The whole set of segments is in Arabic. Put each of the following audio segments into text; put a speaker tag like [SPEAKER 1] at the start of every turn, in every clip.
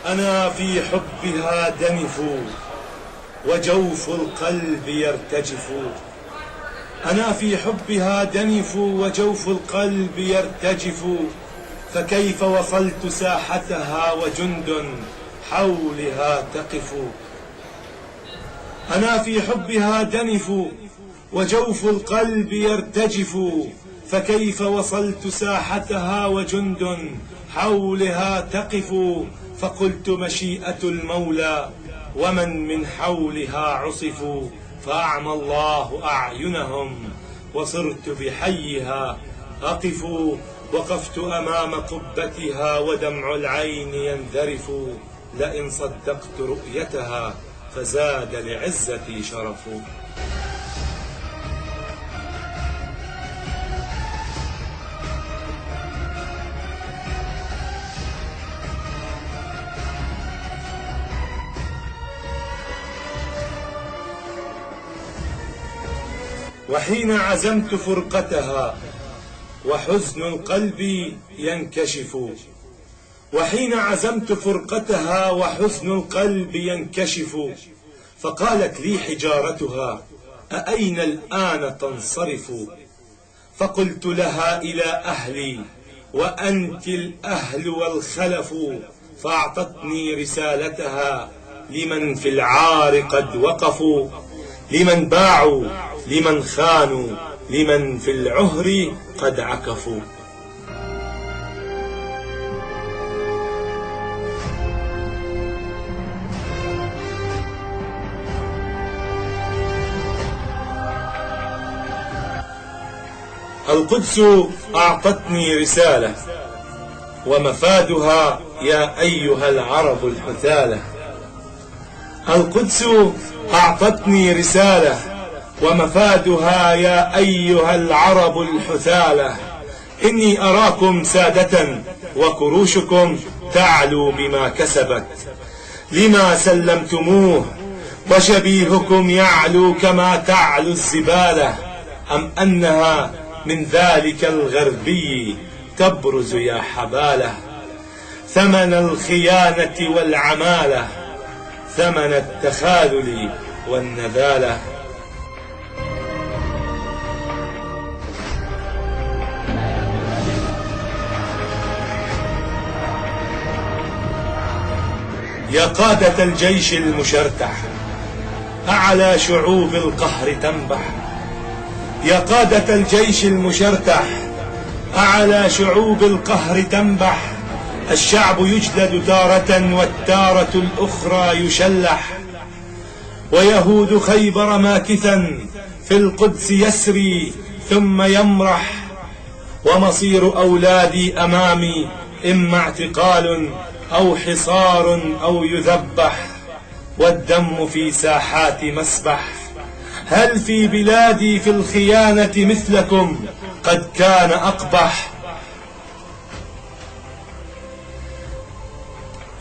[SPEAKER 1] أنا في حبها دنف وجوف القلب يرتجف. أنا في حبها دنف وجوف القلب يرتجف. فكيف وصلت ساحتها وجند حولها تقف. أنا في حبها دنف وجوف القلب يرتجف. فكيف وصلت ساحتها وجند حولها تقف. فقلت مشيئة المولى ومن من حولها عصفوا. فأعمى الله أعينهم وصرت بحيها أقف. وقفت أمام قبتها ودمع العين ينذرف. لئن صدقت رؤيتها فزاد لعزتي شرف. وحين عزمت فرقتها وحزن القلب ينكشف. وحين عزمت فرقتها وحزن القلب ينكشف. فقالت لي حجارتها أأين الآن تنصرف. فقلت لها إلى أهلي وأنت الأهل والخلف. فأعطتني رسالتها لمن في العار قد وقفوا. لمن باعوا لمن خانوا لمن في العهر قد عكفوا. القدس أعطتني رسالة ومفادها يا أيها العرب الحثالة. القدس أعطتني رسالة ومفادها يا أيها العرب الحثالة. إني أراكم سادة وكروشكم تعلو بما كسبت. لما سلمتموه وشبيهكم يعلو كما تعلو الزبالة. أم أنها من ذلك الغربي تبرز يا حبالة. ثمن الخيانة والعمالة ثمن التخاذل والنذالة. يا قادة الجيش المشرتح أعلى شعوب القهر تنبح. يا قادة الجيش المشرتح أعلى شعوب القهر تنبح. الشعب يجلد تارة والتارة الأخرى يشلح. ويهود خيبر ماكثا في القدس يسري ثم يمرح. ومصير أولادي أمامي إما اعتقال أو حصار أو يذبح. والدم في ساحات مسبح. هل في بلادي في الخيانة مثلكم قد كان أقبح.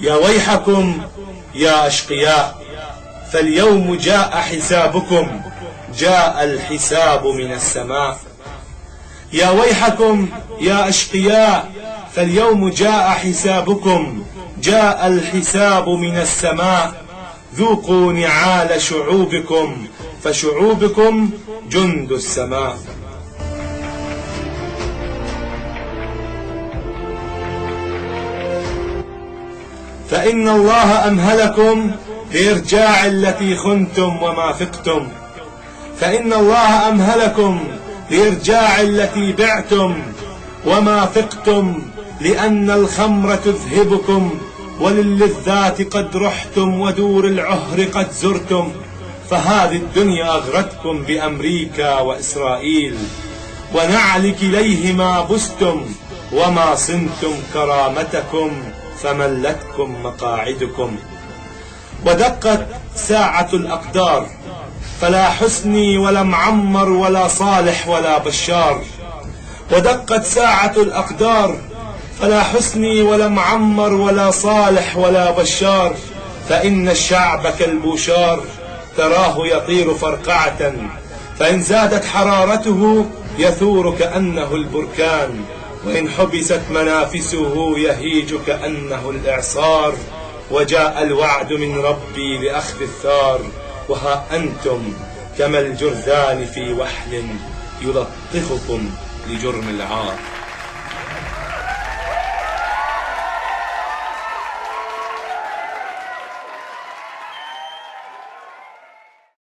[SPEAKER 1] يا ويحكم يا أشقياء فاليوم جاء حسابكم. جاء الحساب من السماء. يا ويحكم يا أشقياء فاليوم جاء حسابكم. جاء الحساب من السماء. ذوقوا نعال شعوبكم فشعوبكم جند السماء. فإن الله أمهلكم لإرجاع التي خنتم وما فقتم. فإن الله أمهلكم لإرجاع التي بعتم وما فقتم. لأن الخمر تذهبكم وللذات قد رحتم ودور العهر قد زرتم. فهذه الدنيا أغرتكم بأمريكا وإسرائيل ونعل كليهما بستم. وما صنتم كرامتكم فملتكم مقاعدكم. ودقت ساعة الأقدار فلا حسني ولا معمر ولا صالح ولا بشار. ودقت ساعة الأقدار فلا حسني ولا معمر ولا صالح ولا بشار. فإن الشعب كالبوشار تراه يطير فرقعة. فإن زادت حرارته يثور كأنه البركان. وإن حبست منافسه يهيج كأنه الإعصار. وجاء الوعد من ربي لأخذ الثار، وها أنتم كما الجرذان في وحل يلطخكم لجرم العار.